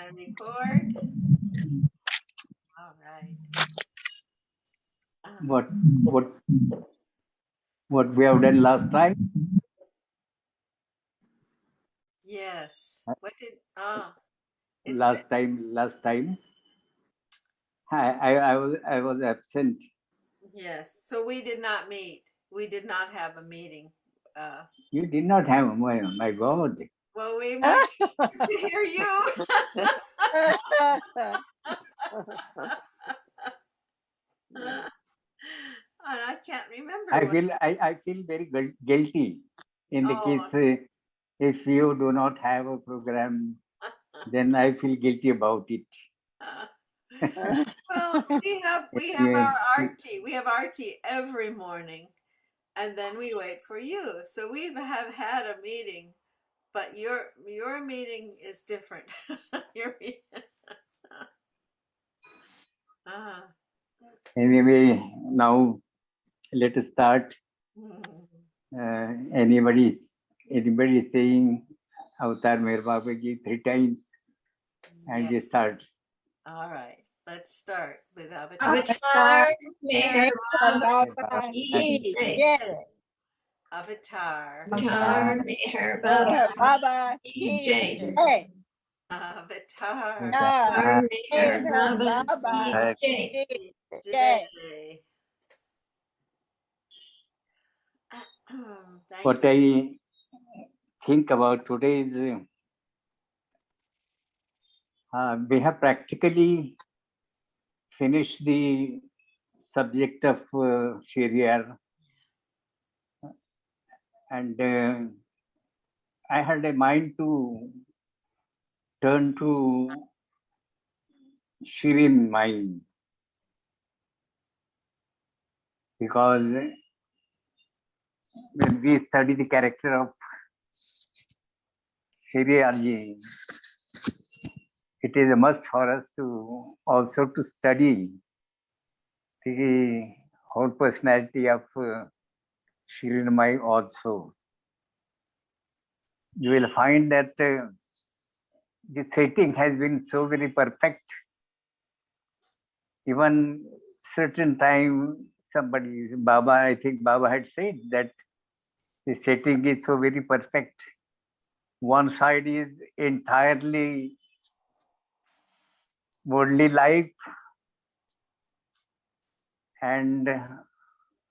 and record. All right. What we have done last time? Yes. What did Last time, I was absent. Yes. So we did not meet. We did not have a meeting. You did not have my God. Well, we might to hear you. And I can't remember. I feel very guilty in the case if you do not have a program, then I feel guilty about it. Well, we have our RT. We have RT every morning, and then we wait for you. So we have had a meeting, but your meeting is different. Your meeting. Anyway, now let us start. Anybody saying Avatar Mer Baba Ji 3 times, and we start. All right, let's start with Avatar. Avatar Mer Baba Ji. Avatar. Avatar Mer Baba Ji. Avatar. Mer Baba Ji. What I think about today is we have practically finished the subject of Shiriyar, and I had a mind to turn to Shirin mind, because when we study the character of Shiriyarji, it is a must for us to also to study the whole personality of Shirin Mai also. You will find that the setting has been so very perfect. Even certain time, Baba, I think Baba had said that the setting is so very perfect. One side is entirely worldly life, and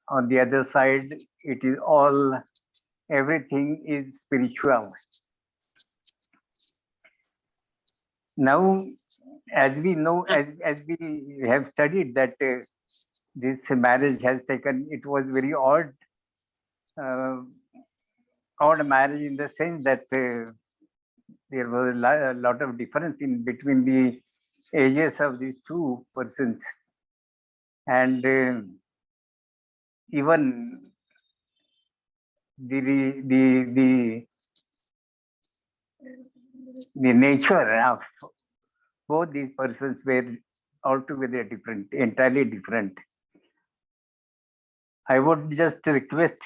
on the other side, it is everything is spiritual. Now, as we know, as we have studied that this marriage has taken, it was very odd marriage in the sense that there was a lot of difference in between the ages of these two persons, and even the nature of both these persons were altogether different, entirely different. I would just request,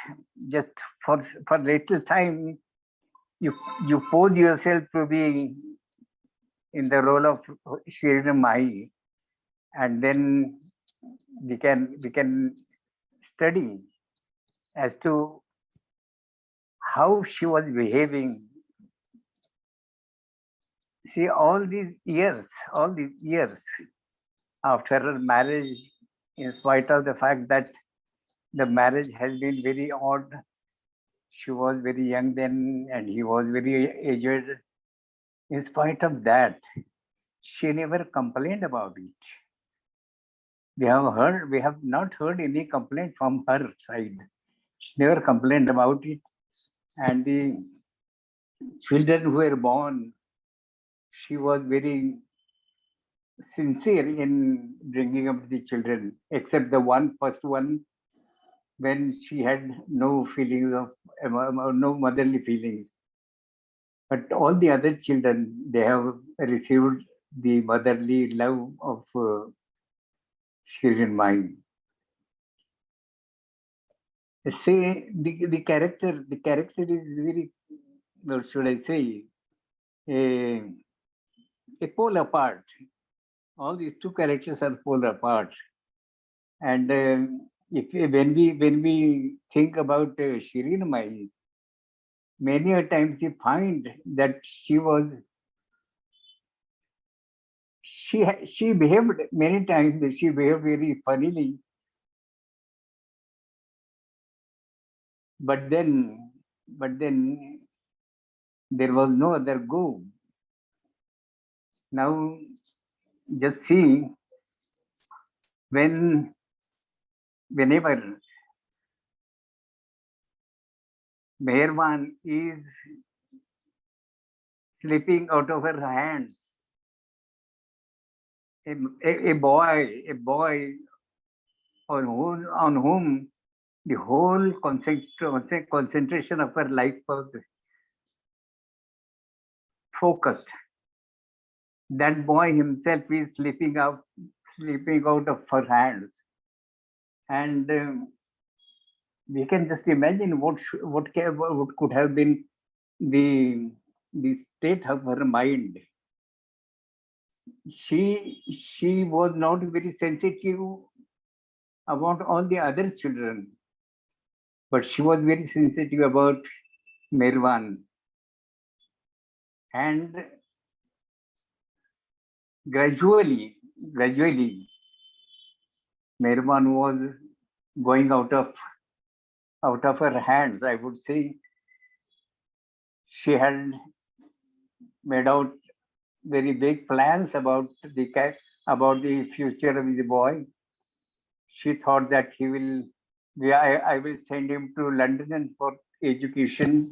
just for little time, you pose yourself to be in the role of Shirin Mai, and then we can study as to how she was behaving. See, all these years after her marriage, in spite of the fact that the marriage has been very odd, she was very young then and he was very aged. In spite of that, she never complained about it. We have not heard any complaint from her side. She never complained about it. And the children who were born, she was very sincere in bringing up the children, except the first one, when she had no feelings of no motherly feelings. But all the other children, they have received the motherly love of Shirin Mai. Say the character is very, what should I say, a pole apart. All these two characters are pole apart. And when we think about Shireen Mai, many a times we find that she behaved many times. She behaved very funnily, but then there was no other go. Now just see, whenever Meherwan is slipping out of her hands, a boy on whom the whole concentration of her life was focused. That boy himself is slipping out of her hands, and we can just imagine what could have been the state of her mind. She was not very sensitive about all the other children, but she was very sensitive about Meherwan. And gradually, Meherwan was going out of her hands. I would say she had made out very big plans about the future of the boy. She thought that I will send him to London for education.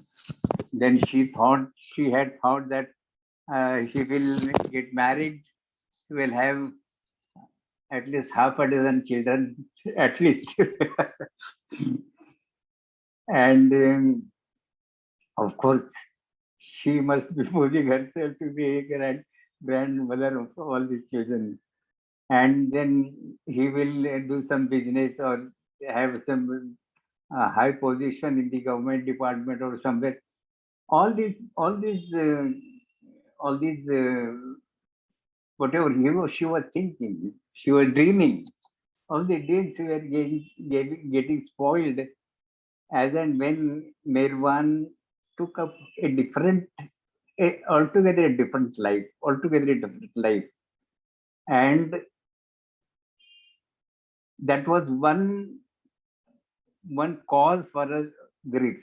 Then she had thought that he will get married. He will have at least half a dozen children, at least. And of course, she must be moving herself to be a grandmother of all these children. And then he will do some business or have some high position in the government department or somewhere. All these, whatever she was thinking, she was dreaming. All the dreams were getting spoiled as and when Meherwan took up altogether a different life. And that was one cause for a grief.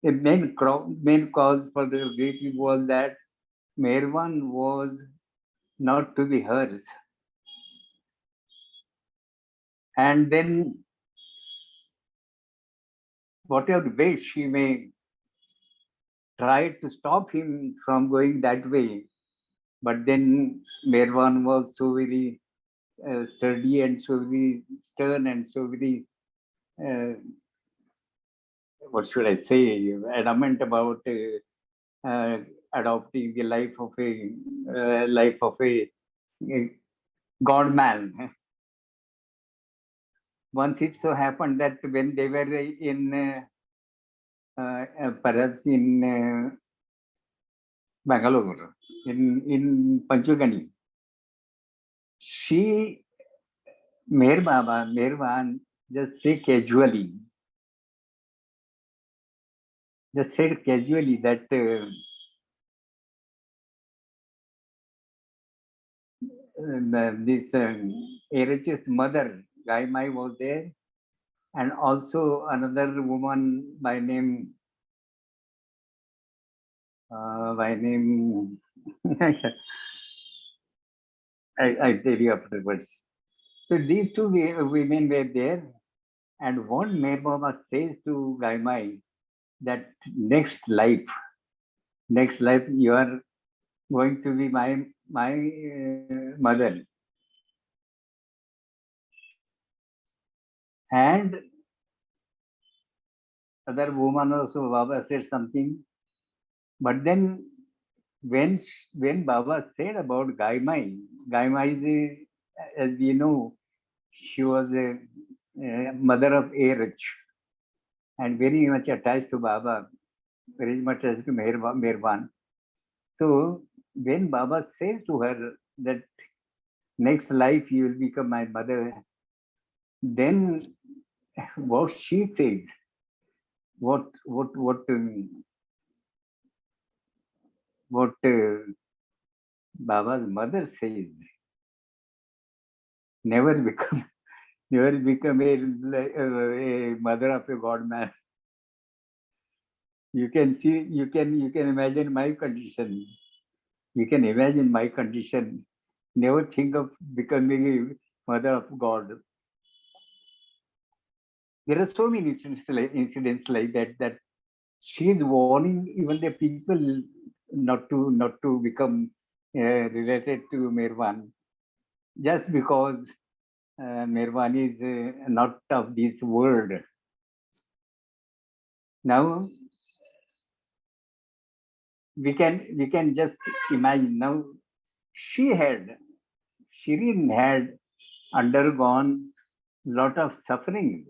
A main cause for the grief was that Meherwan was not to be hers. And then whatever way she may try to stop him from going that way, but then Meherwan was so very sturdy and so very stern and so very what should I say, adamant about adopting the life of a God man. Once it so happened that when they were in perhaps in Bangalore, in Panchugani, Meherwan just said casually that this Erech's mother, Gaimai, was there, and also another woman by name I tell you afterwards. So these two women were there, and what Meherwan says to Gaimai that next life you are going to be my mother. And other woman also, Baba said something. But then when Baba said about Gaimai is, as you know, she was a mother of Erech and very much attached to Baba, very much attached to Meherwan. So when Baba says to her that next life you will become my mother, then what she says, what Baba's mother says, never become a mother of a God man. You can see, you can imagine my condition. You can imagine my condition. Never think of becoming a mother of God. There are so many incidents like that, that she is warning even the people not to become related to Mirvan, just because Mirvan is not of this world. Now we can just imagine. Now Shirin had undergone lot of suffering.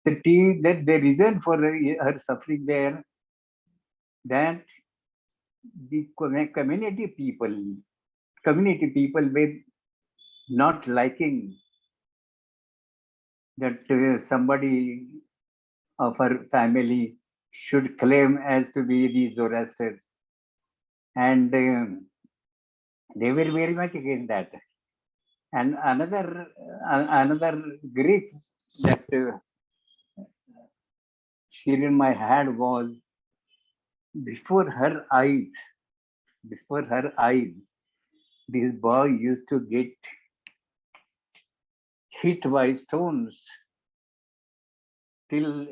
The reason for her suffering there, that the community people were not liking that somebody of her family should claim as to be the Zoroaster, and they were very much against that. And another grief that Shirin Mai had was before her eyes, this boy used to get hit by stones till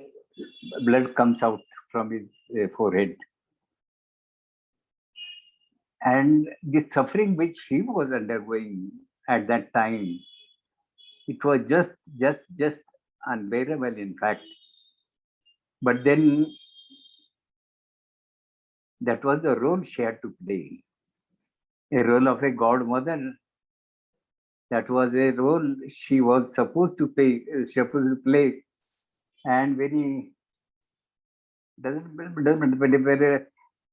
blood comes out from his forehead. And the suffering which he was undergoing at that time, it was just unbearable, in fact. But then that was the role she had to play, a role of a godmother. That was a role she was supposed to play, and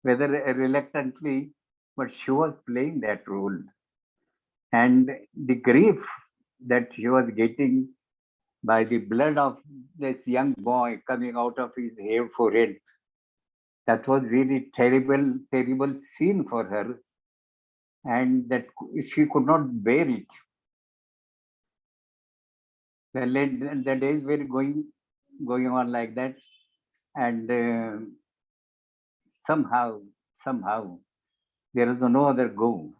whether reluctantly, but she was playing that role. And the grief that she was getting by the blood of this young boy coming out of his forehead, that was really terrible scene for her, and that she could not bear it. The days were going on like that, and somehow there was no other go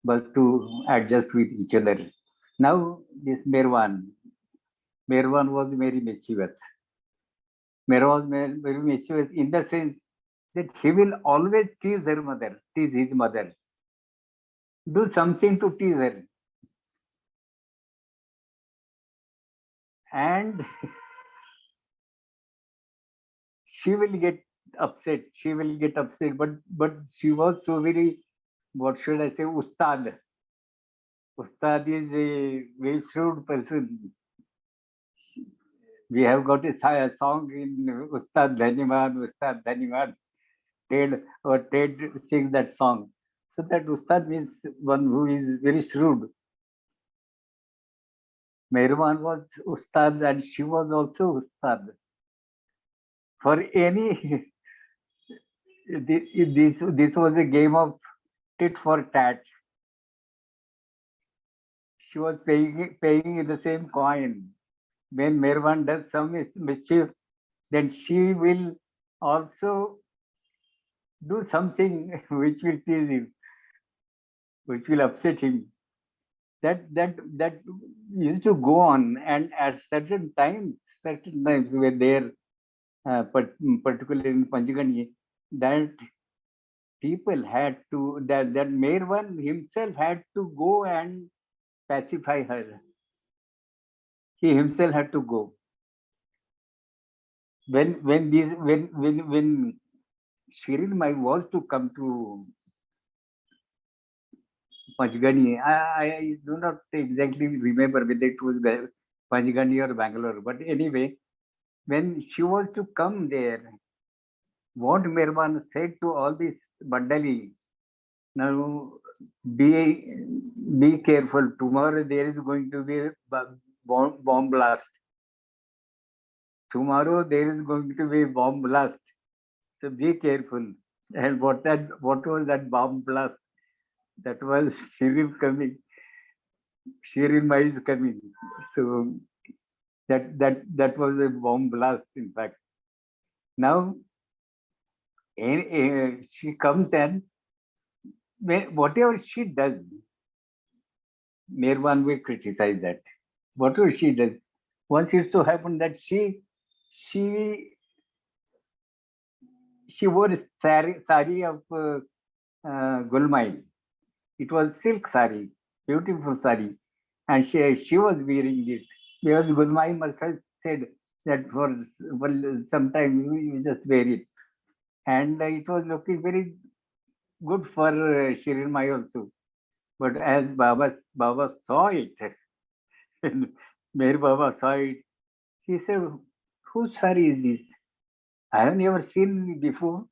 but to adjust with each other. Now this Merwan was very mischievous. Merwan was very mischievous in the sense that he will always tease his mother, do something to tease her. And she will get upset. But she was so very, what should I say, Ustad. Ustad is a very shrewd person. We have got a song in Ustad Dhaniman. Ted sings that song. So that Ustad means one who is very shrewd. Mehruman was Ustad and she was also Ustad. For any, this was a game of tit for tat. She was paying in the same coin. When Mehruman does some mischief, then she will also do something which will tease him, which will upset him. That used to go on, and at certain times were there, particularly in Panchgani, that people had to, that Mervan himself had to go and pacify her. He himself had to go. When Shirin Mai was to come to Panchgani, I do not exactly remember whether it was Panchgani or Bangalore, but anyway, when she was to come there, what Mirvan said to all this Mandali, now be careful. Tomorrow there is going to be a bomb blast. Tomorrow there is going to be a bomb blast. So be careful. And what was that bomb blast? That was Shirin coming. Shirin Mai is coming. So that was a bomb blast, in fact. Now she comes and whatever she does, Mirvan will criticize that. Whatever she does, once it so happened that she wore a sari of Gulmai. It was silk sari, beautiful sari, and she was wearing this because Gulmai must have said that for some time you just wear it, and it was looking very good for Shirin Mai also. But as Baba saw it, Meher Baba saw it, he said, "Whose sari is this? I have never seen before."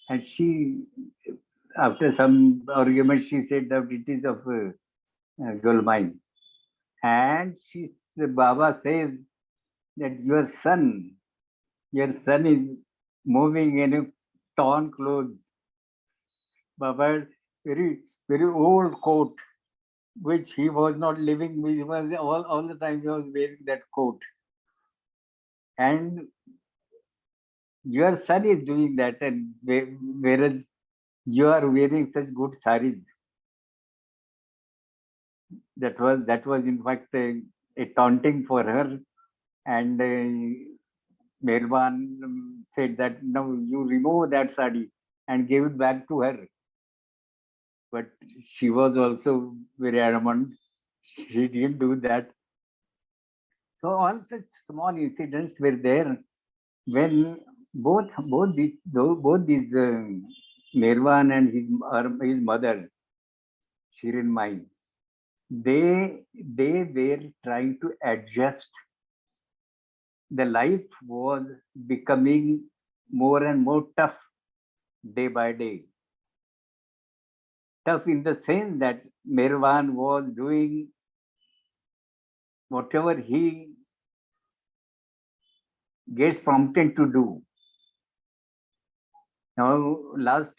And she, after some argument, she said that it is of Gulmai. And the Baba says that your son is moving in a torn clothes. Baba, very old coat, which he was not living with. He was all the time he was wearing that coat. And your son is doing that, and whereas you are wearing such good saris. That was in fact a taunting for her, and Mirvan said that no, you remove that sari and give it back to her. But she was also very adamant. She didn't do that. So all such small incidents were there when both these Mirvan and his mother Shirin Mai, they were trying to adjust. The life was becoming more and more tough day by day. Tough in the sense that Mirvan was doing whatever he gets prompted to do. Now, last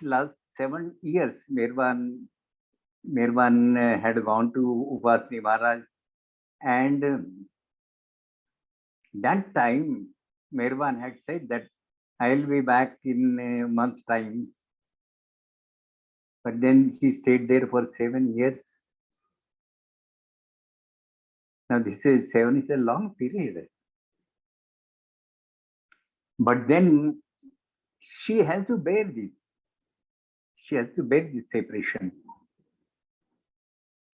7 years, Mirvan had gone to Upasni Maharaj, and that time Mirvan had said that I'll be back in a month's time. But then he stayed there for 7 years. Now this is 7 is a long period. But then she has to bear this. She has to bear this separation.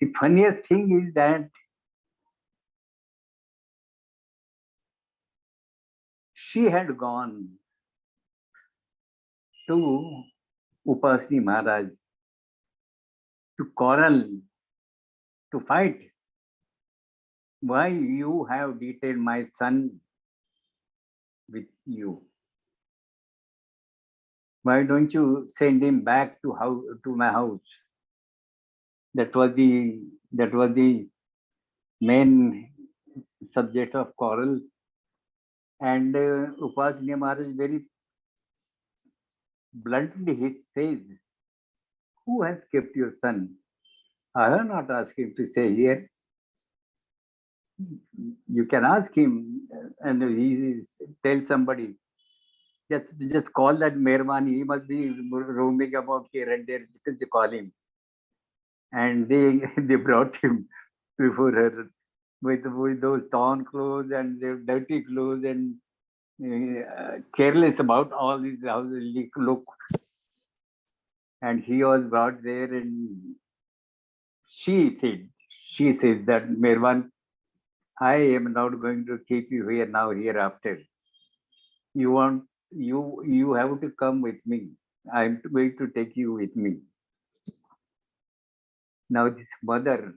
The funniest thing is that she had gone to Upasni Maharaj to quarrel, to fight. Why you have detained my son with you? Why don't you send him back to my house? That was the main subject of quarrel. And Upasni Maharaj very bluntly he says, who has kept your son? I have not asked him to stay here. You can ask him, and he tell somebody. Just call that Mehrman. He must be roaming about here and there. Just call him. And they brought him before her with those torn clothes and their dirty clothes and careless about all these how they look. And he was brought there, and she said that Mehrman, I am not going to keep you here now hereafter. You have to come with me. I am going to take you with me. Now this mother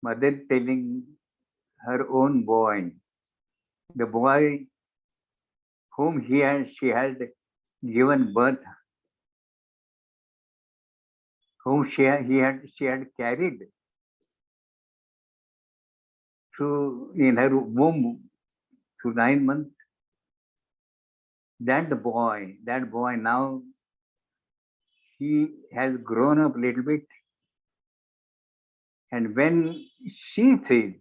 telling her own boy, the boy whom she had given birth, whom she had carried through in her womb through 9 months. That boy now he has grown up a little bit, and when she says,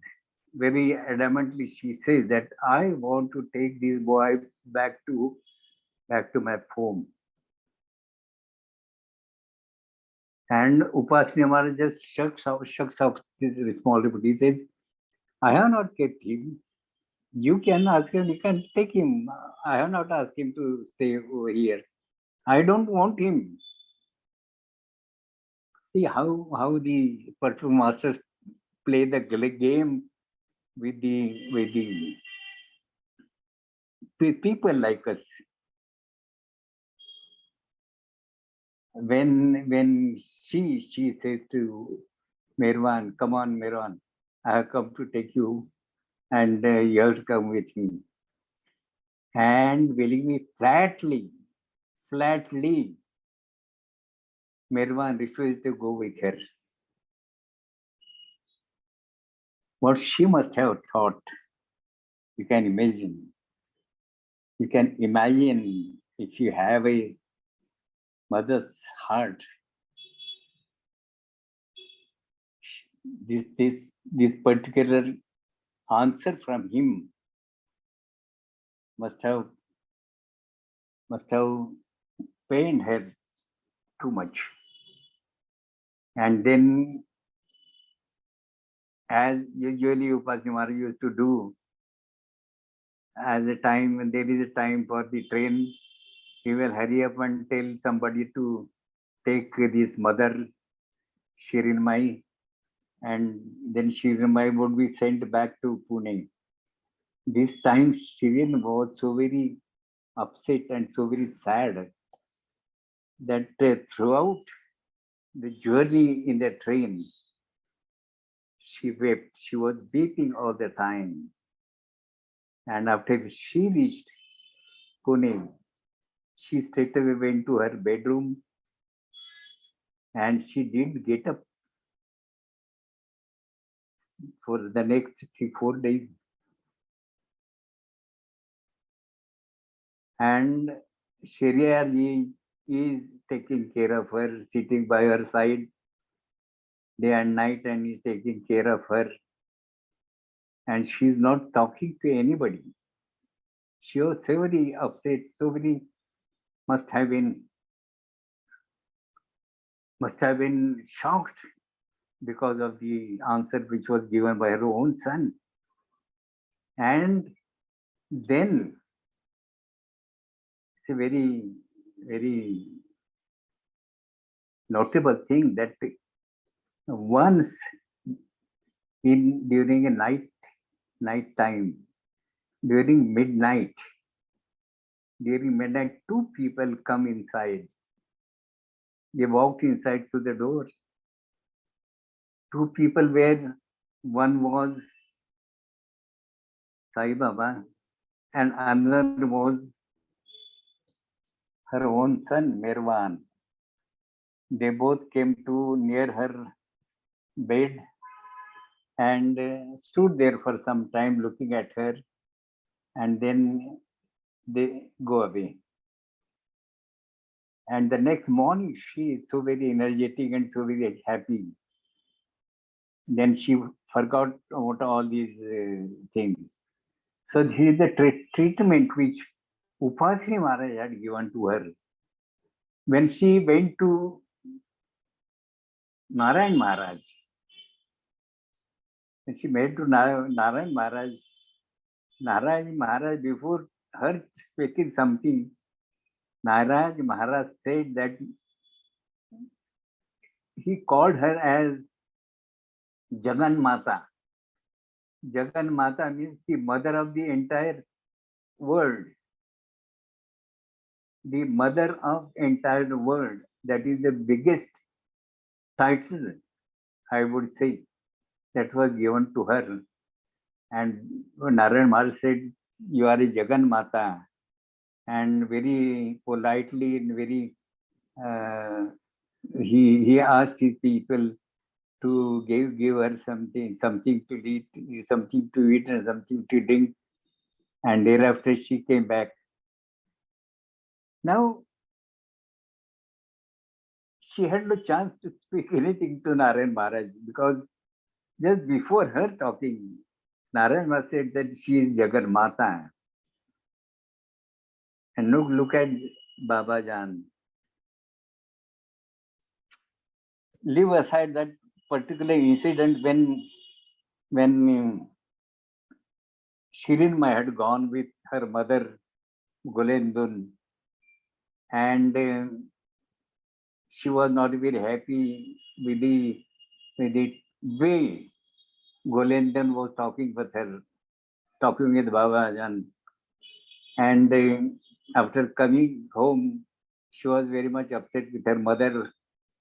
very adamantly, she says that I want to take this boy back to my home. And Upasni Maharaj just shucks off his responsibility. He says, I have not kept him. You can ask him, you can take him. I have not asked him to stay over here. I don't want him. See how the perfume masters play the game with the people like us. When she says to Mirwan, come on, Mirwan, I have come to take you, and you have to come with me. And believe me, flatly, Mirwan refused to go with her. What she must have thought, you can imagine. You can imagine if you have a mother's heart. This particular answer from him must have pained her too much. And then, as usually Upasni Maharaj used to do, as a time when there is a time for the train, he will hurry up and tell somebody to take this mother Shirinmai, and then Shirinmai would be sent back to Pune. This time Shirin was so very upset and so very sad that throughout the journey in the train, she wept. She was weeping all the time. And after she reached Pune, she straightaway went to her bedroom and she didn't get up for the next 3-4 days. And Sharia is taking care of her, sitting by her side day and night, and is taking care of her. And she's not talking to anybody. She was so very upset, so very must have been shocked because of the answer which was given by her own son. And then it's a very, very notable thing that once during a night time, during midnight, two people come inside. They walked inside to the door. Two people were, one was Sai Baba and another was her own son, Mirwan. They both came to near her bed and stood there for some time looking at her, and then they go away. And the next morning, she is so very energetic and so very happy. Then she forgot about all these things. So this is the treatment which Upasni Maharaj had given to her. When she went to Narayan Maharaj, when she met to Narayan Maharaj, before her speaking something, Narayan Maharaj said that he called her as Jagan Mata. Jagan Mata means the mother of the entire world. The mother of entire world. That is the biggest title, I would say, that was given to her. And Narayan Maharaj said, you are a Jagan Mata. and very politely and very he asked his people to give her something to eat, something to eat and something to drink, and thereafter she came back. Now she had no chance to speak anything to Narayan Maharaj, because just before her talking, Narayan Maharaj said that she is Jagan Mata. And look at Baba Jan. Leave aside that particular incident when Shirin Mai had gone with her mother Gulendun, and she was not very happy with the way Gulendun was talking with her, talking with Baba Jan. And after coming home, she was very much upset with her mother,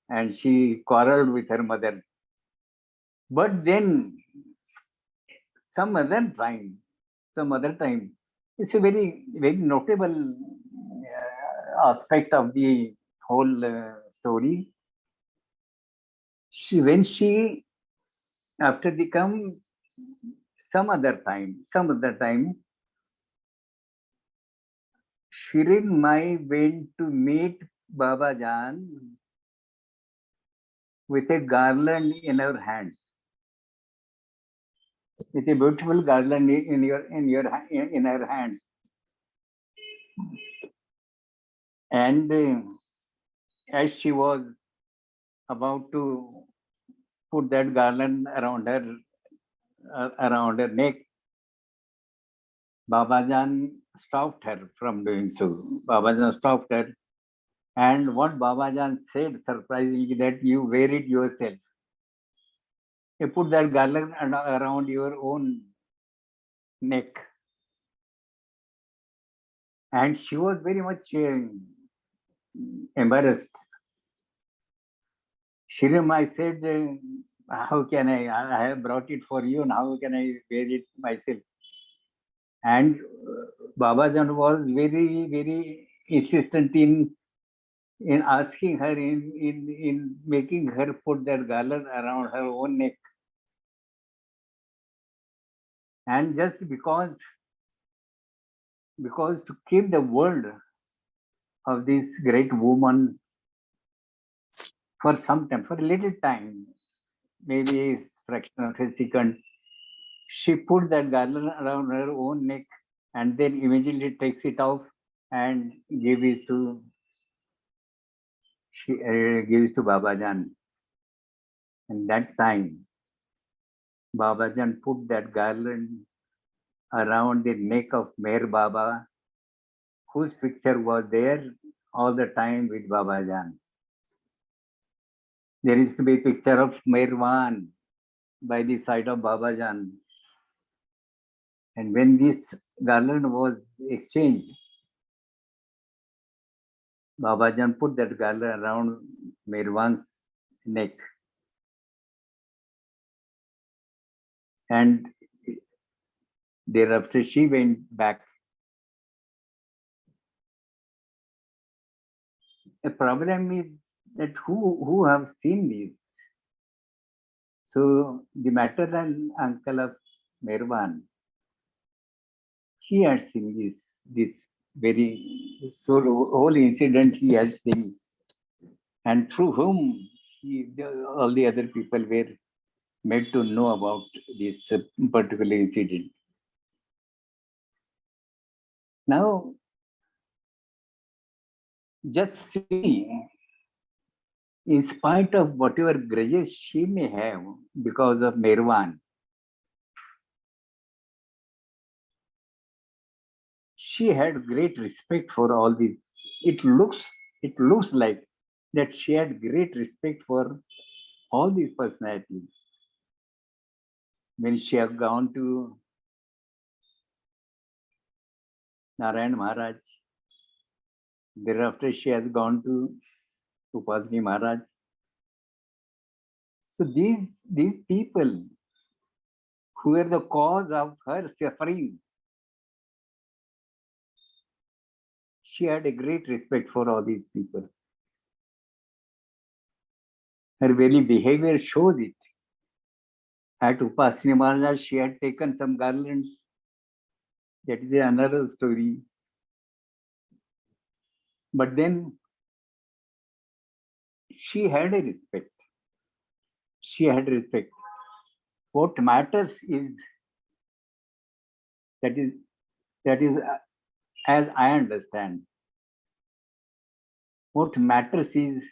and she quarreled with her mother. But then some other time, it's a very notable aspect of the whole story. When she, after the come, some other time, Shirin Mai went to meet Baba Jan with a garland in her hands, with a beautiful garland in her hands, and as she was about to put that garland around her neck, Babajan stopped her from doing so. Babajan stopped her, and what Babajan said surprisingly, that you wear it yourself. You put that garland around your own neck. And she was very much embarrassed. Shirimai said, how can I have brought it for you, and how can I wear it myself? And Babajan was very insistent in asking her, in making her put that garland around her own neck. And just because to keep the word of this great woman for some time, for a little time, maybe a fraction of a second, she put that garland around her own neck and then immediately takes it off and gives it to Babajan. And that time, Babajan put that garland around the neck of Meher Baba, whose picture was there all the time with Babajan. There is to be a picture of Meherwan by the side of Babajan. And when this garland was exchanged, Babajan put that garland around Meherwan's neck. And thereafter she went back. The problem is that who have seen this? So the maternal uncle of Meherwan, he had seen this very, so whole incident he has seen, and through whom all the other people were made to know about this particular incident. Now, just see, in spite of whatever grudges she may have because of Meherwan, she had great respect for all these. It looks like that she had great respect for all these personalities. When she had gone to Narayan Maharaj, thereafter she has gone to Upasni Maharaj. So these people who were the cause of her suffering, she had a great respect for all these people. Her very behavior shows it. At Upasni Maharaj, she had taken some garlands. That is another story. But then she had a respect. She had respect. What matters is that is as I understand. What matters is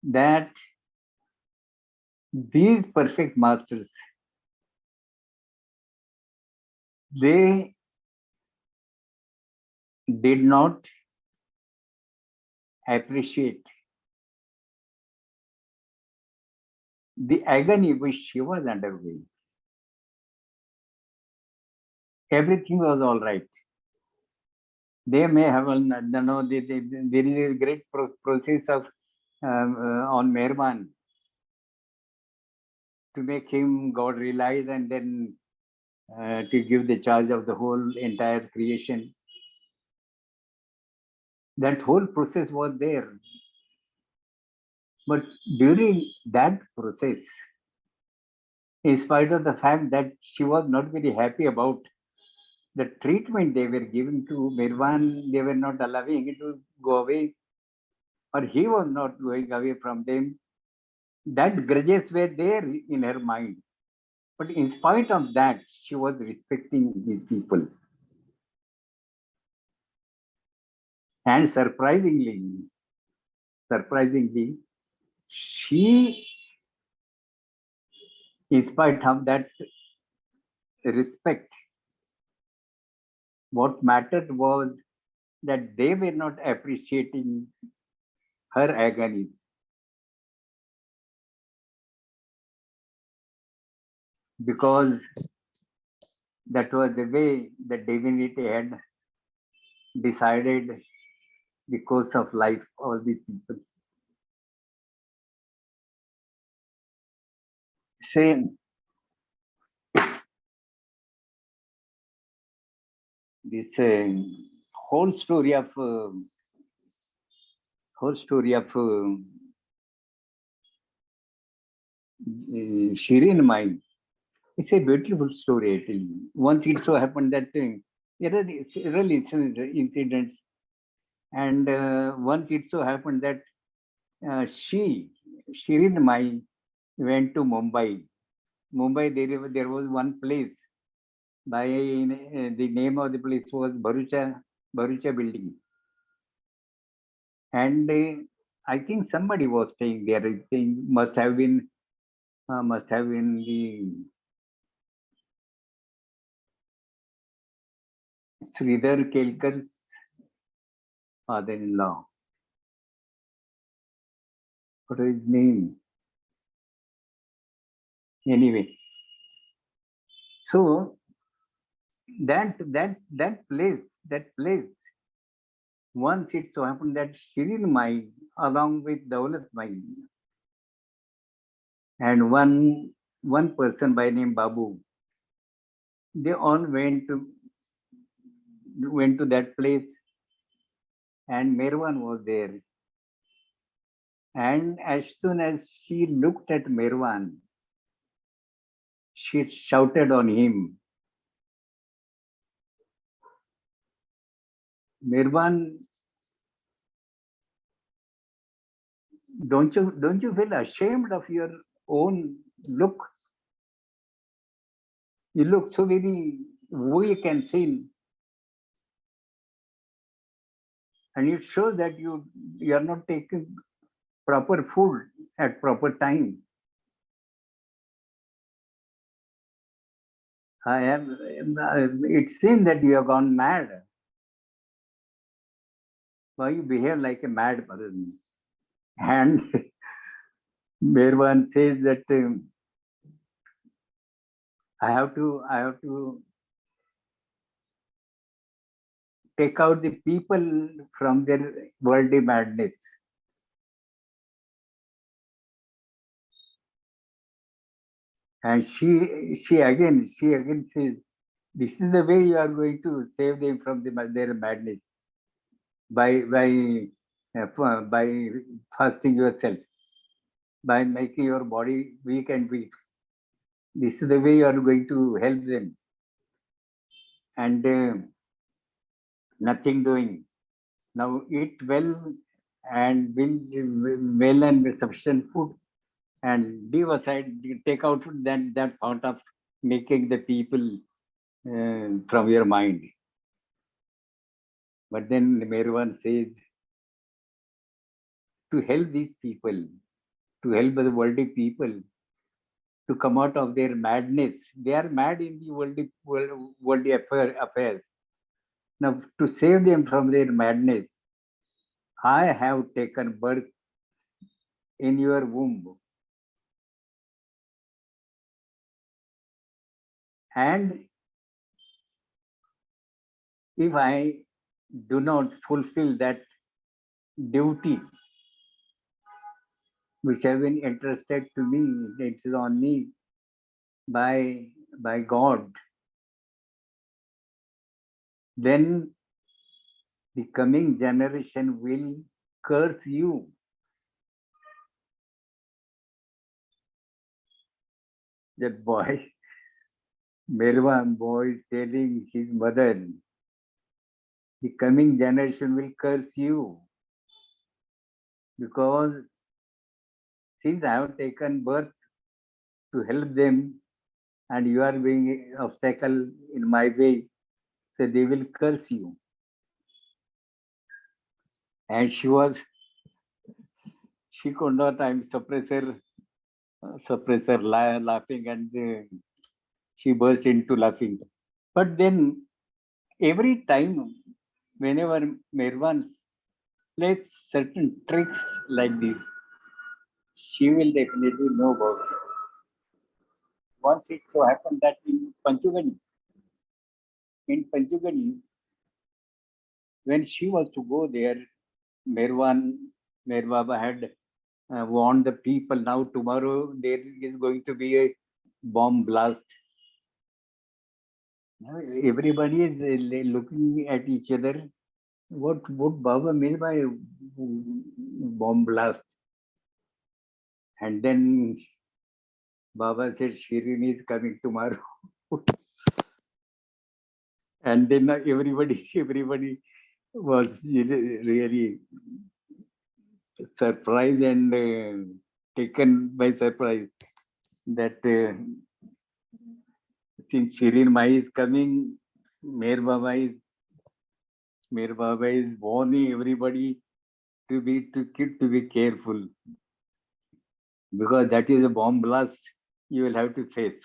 that these perfect masters, they did not appreciate the agony which she was undergoing. Everything was all right. They may have, there is a great process of on Meherban to make him God realize and then to give the charge of the whole entire creation. That whole process was there. But during that process, in spite of the fact that she was not very happy about the treatment they were giving to Mirvan, they were not allowing it to go away, or he was not going away from them. That grudges were there in her mind. But in spite of that, she was respecting these people. And surprisingly, she, in spite of that respect, what mattered was that they were not appreciating her agony. Because that was the way the divinity had decided the course of life of all these people. Same. This whole story of Shirin Mai. It's a beautiful story, I tell you. Once it so happened that there are several incidents, and once it so happened that Shirin Mai, went to Mumbai. There was one place by the name of the place was Bharucha building, and I think somebody was staying there. I think must have been the Sridhar Kelkar's father-in-law. What is his name? Anyway, so that place. Once it so happened that Shirin Mai, along with Daulat Mai, and one person by name Babu, they all went to that place, and Merwan was there. And as soon as she looked at Merwan, she shouted on him. Merwan, don't you feel ashamed of your own look? You look so very weak and thin. And it shows that you are not taking proper food at proper time. It seems that you have gone mad. Why you behave like a mad person? And Merwan says that I have to take out the people from their worldly madness. And she again says, this is the way you are going to save them from their madness. by fasting yourself, by making your body weak and weak. This is the way you are going to help them. And nothing doing. Now eat well and will well and sufficient food, and leave aside, take out that thought of making the people from your mind. But then Merwan says, to help these people, to help the worldly people to come out of their madness. They are mad in the worldly affairs. Now, to save them from their madness, I have taken birth in your womb. And if I do not fulfill that duty which has been entrusted to me, it is on me by God, then the coming generation will curse you. That boy, Merwan boy, is telling his mother, the coming generation will curse you, because since I have taken birth to help them and you are being an obstacle in my way, so they will curse you. And she could not, suppress her laughing, and she burst into laughing. But then every time, whenever Merwan plays certain tricks like this, she will definitely know about it. Once it so happened that in Panchugani, when she was to go there, Mer Baba had warned the people, now tomorrow there is going to be a bomb blast. Now, everybody is looking at each other. What Baba means by bomb blast? And then Baba said, Shirin is coming tomorrow. And then everybody was really surprised and taken by surprise that since Shirin Mai is coming, Mer Baba is warning everybody to be careful, because that is a bomb blast you will have to face.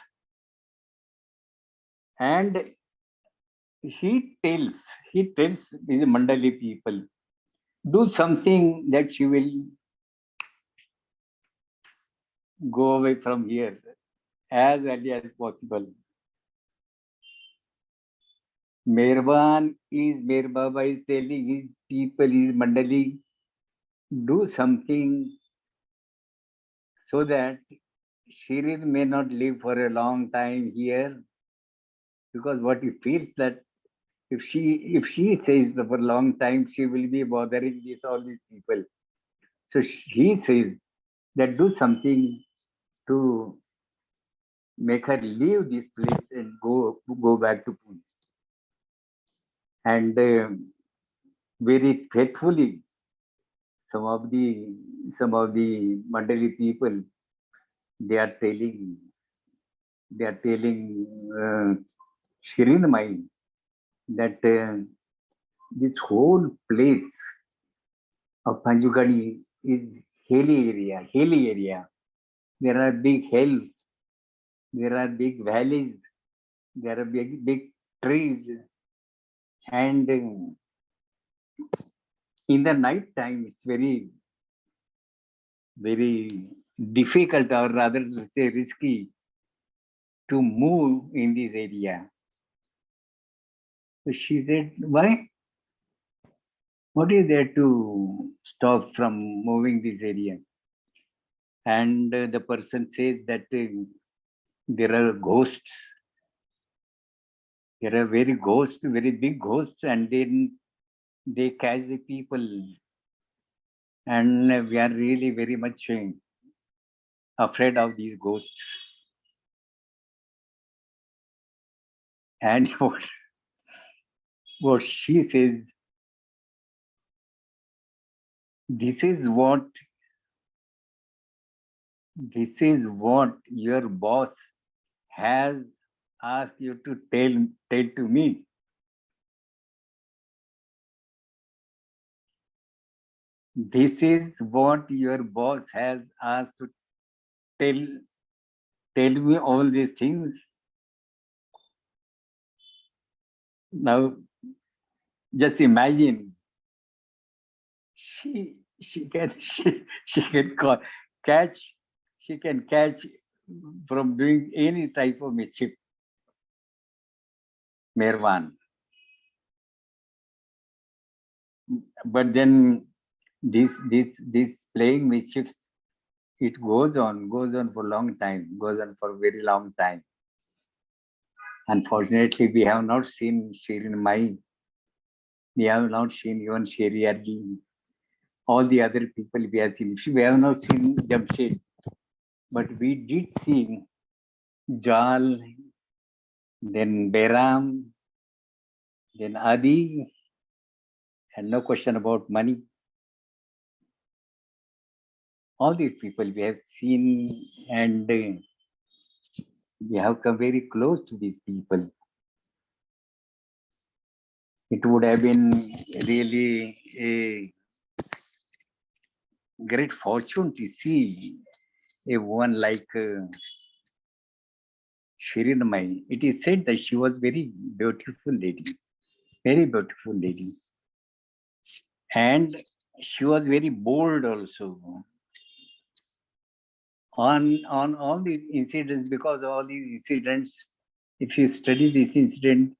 And he tells these Mandali people, do something that she will go away from here as early as possible. Mer Baba is telling his people, his Mandali, do something so that Shirin may not live for a long time here, because what he feels that if she says for a long time, she will be bothering all these people. So he says that do something to make her leave this place and go back to Pune. And very faithfully, some of the Mandali people, they are telling Shirin Mai that this whole place of Panjugani is hilly area. There are big hills, there are big valleys, there are big trees, and in the night time it's very difficult, or rather to say risky, to move in this area. So she said, why? What is there to stop from moving this area? And the person says that there are ghosts. There are very big ghosts, and then they catch the people, and we are really very much afraid of these ghosts. And what she says, this is what your boss has asked you to tell to me. This is what your boss has asked to tell me all these things. Now, just imagine, she can catch from doing any type of mischief. Mervan. But then this playing mischiefs, it goes on for a long time, goes on for a very long time. Unfortunately, we have not seen Shirin Mai. We have not seen even Sheriyarji. All the other people we have seen. We have not seen Jamshed. But we did see Jal, then Behram, then Adi, and no question about money. All these people we have seen, and we have come very close to these people. It would have been really a great fortune to see a woman like Shirin Mai. It is said that she was very beautiful lady, very beautiful lady. And she was very bold also. On all these incidents, because all these incidents, if you study this incident,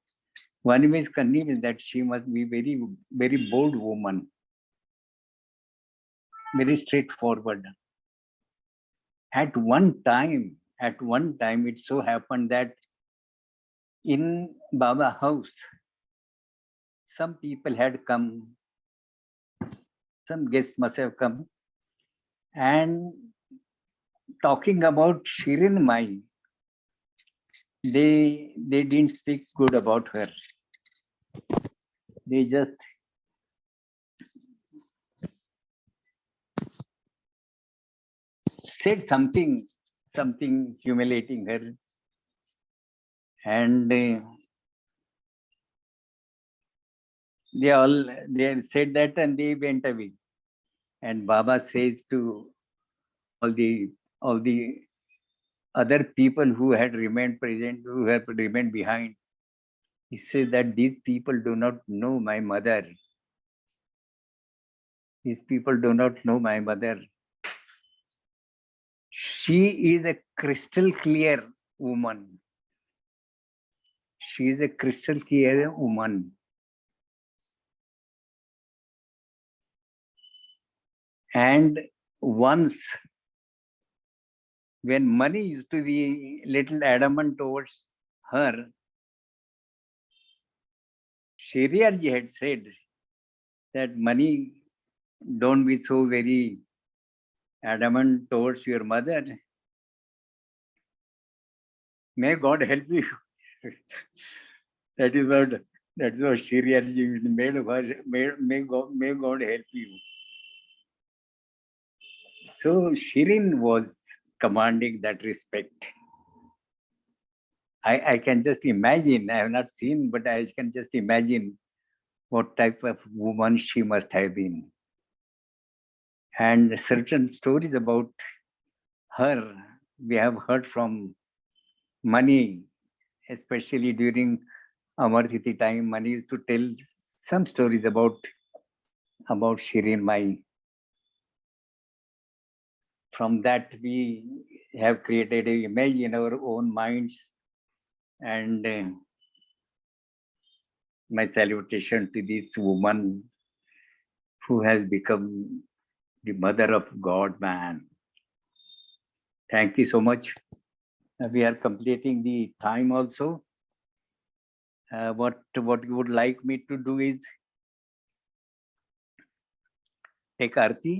one is convinced that she must be very, very bold woman, very straightforward. At one time, it so happened that in Baba house, some people had come, some guests must have come, and talking about Shirin Mai, they didn't speak good about her. They just said something humiliating her, and they said that, and they went away. And Baba says to all the other people who had remained present, who have remained behind, he says that these people do not know my mother. These people do not know my mother. She is a crystal clear woman. She is a crystal clear woman. And once, when money used to be little adamant towards her, Sheriyarji had said that money, don't be so very adamant towards your mother. May God help you. that is what Sheriyarji made of her. May God help you. So Shirin was commanding that respect. I can just imagine, I have not seen, but I can just imagine what type of woman she must have been. And certain stories about her we have heard from Mani, especially during Amartiti time. Mani used to tell some stories about Shirin Mai. From that, we have created an image in our own minds. And my salutation to this woman who has become the mother of God, man. Thank you so much. We are completing the time also. What you would like me to do is एक आरती.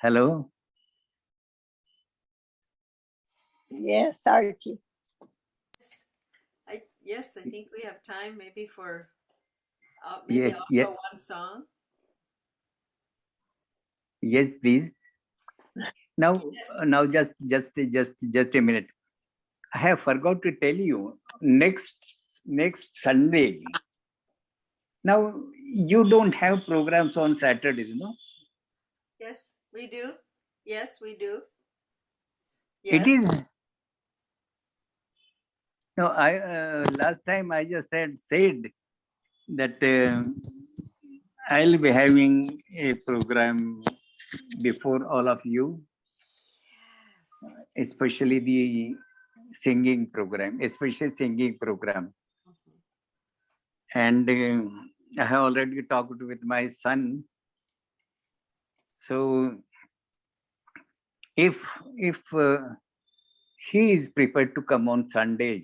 Hello. Yes, Archie. Yes, I think we have time maybe for Yes, also yes. one song. Yes, please. Now, Yes. just a minute. I have forgot to tell you next Sunday. Now you don't have programs on Saturdays, no? Yes, we do. Yes, we do. It Yes. is. No, I last time I just said that I'll be having a program before all of you, especially the singing program, and I have already talked with my son. So if he is prepared to come on Sunday,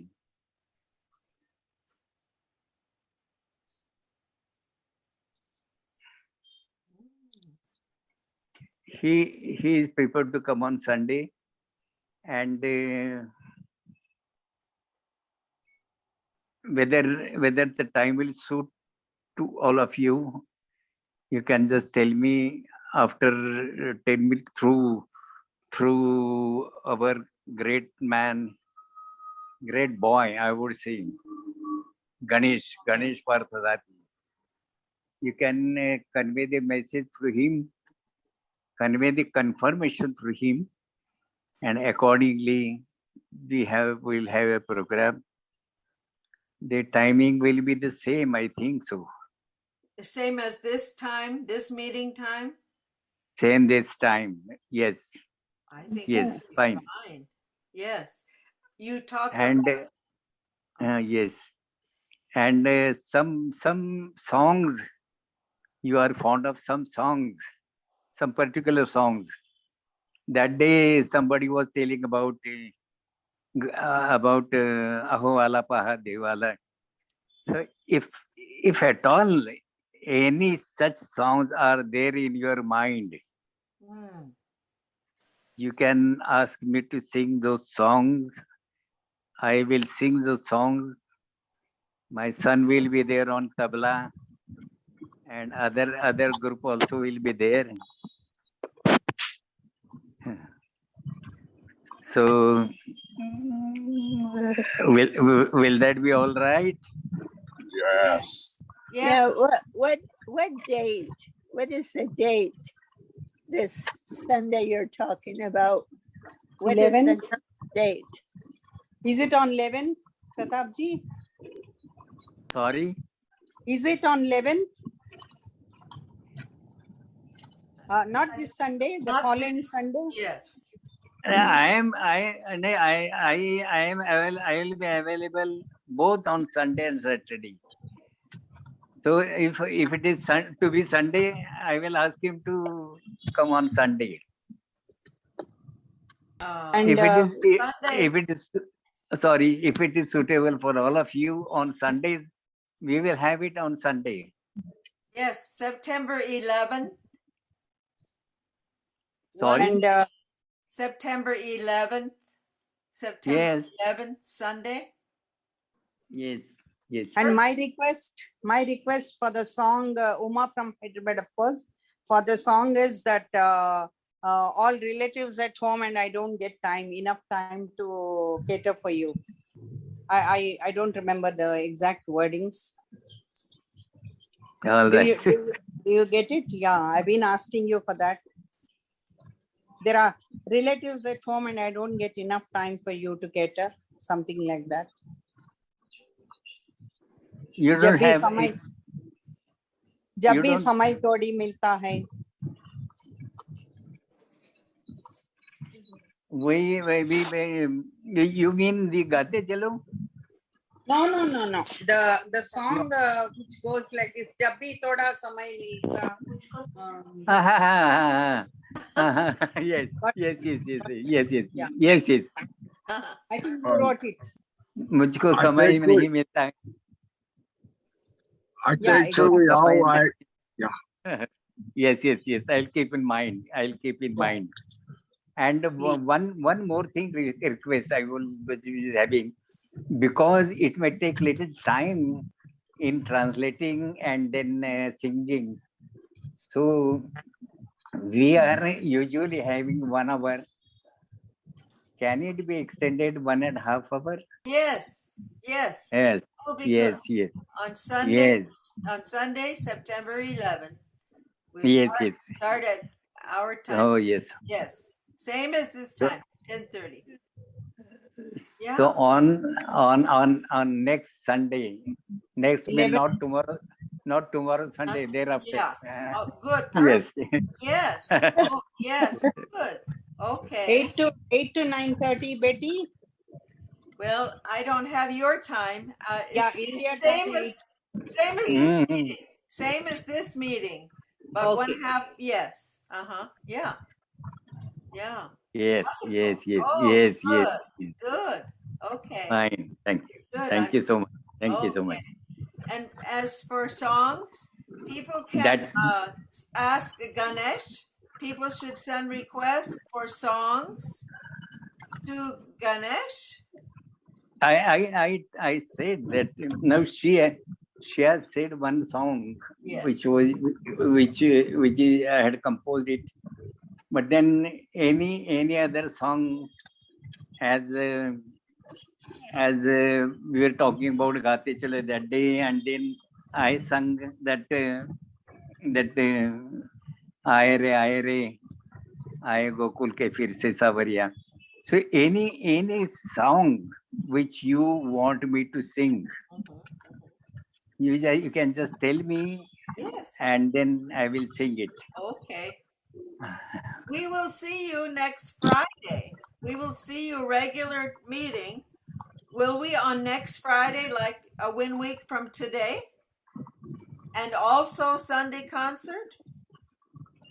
he is prepared to come on Sunday, and whether the time will suit to all of you, you can just tell me after 10 minutes through our great man, great boy, I would say, Ganesh Parthasarathy. You can convey the message through him, convey the confirmation through him, and accordingly we'll have a program. The timing will be the same, I think so. The same as this time, this meeting time? Same this time, yes. I think yes, fine. Yes. You talk and about... yes. And some songs, you are fond of some songs, some particular songs. That day somebody was telling about Aho Wala Paha Devala. So if at all any such songs are there in your mind, you can ask me to sing those songs. I will sing those songs. My son will be there on tabla, and other group also will be there. So will that be all right? Yes. Yeah. What date? What is the date? This Sunday you're talking about? What 11th? Is the date? Is it on 11th, Pratapji? Sorry? Is it on 11th? Not this Sunday, the following Sunday? Yes. I will be available both on Sunday and Saturday. So if it is to be Sunday, I will ask him to come on Sunday. And if it is suitable for all of you on Sundays, we will have it on Sunday. Yes, September 11th. Sorry? And September 11th. Yes. 11th, Sunday. Yes. And my request for the song Uma from Hyderabad, of course, for the song is that all relatives at home and I don't get enough time to cater for you. I don't remember the exact wordings. All right. Do you get it? Yeah, I've been asking you for that. There are relatives at home and I don't get enough time for you to cater, something like that. You don't have जब भी समय थोड़ी मिलता है. You mean the Gaate Chalo? No. The song which goes like this, जब भी थोड़ा समय मिलता. Yes. I think you wrote it. मुझको समय नहीं मिलता. I Yeah, think too, we all like, Yes, yes, yes. I'll keep in mind. I'll keep in Yeah. mind. And Please. one more thing request I will be having, because it may take little time in translating and then singing. So we are usually having 1 hour. Can it be extended 1.5 hours? Yes, yes, Yes, will be good. yes, yes, On Sunday, yes, September 11th, we yes, yes. start at our time. Oh, yes. Yes, same as this So, time, 10:30. so Yeah. on next Sunday, next mean 11. not tomorrow Sunday, thereafter. Yeah. Oh, good. Yes. Perfect. Yes. Oh, yes. Good. Okay. 8 to 9:30, Betty. Well, I don't have your time. Yeah, It's India same time as 8. same as 8. this Mhm. meeting. Same as this meeting. But Okay. one half, yes. Uh-huh. Yeah. Yeah. Yes, yes, yes, Oh, yes, yes, good. yes. Good. Okay. Fine. Thank you. Good. Thank you so much. Thank you so Okay. much. And as for songs, people can That ask Ganesh. People should send requests for songs to Ganesh. I said that now she has said one song Yes. which I had composed it, but then any other song, as we were talking about Gaate Chale that day, and then I sung that Aye re Aye Gokul ke fir se Savariya. So any song which you want me to sing, you can just tell me, Yes. and then I will sing it. Okay. We will see you next Friday. We will see you regular meeting. Will we on next Friday, like a week from today? And also Sunday concert?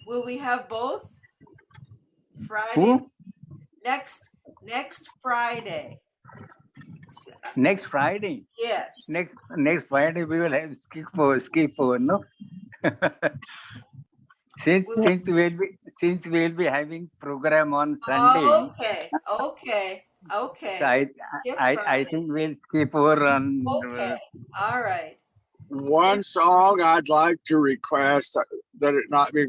Will we have both? Friday? Who? Next Friday. Next Friday. Yes. Next Friday we will have skip over, no? since we'll be having program on Sunday. Okay. So I think we'll skip over on. Okay. All right. one song I'd like to request that it not be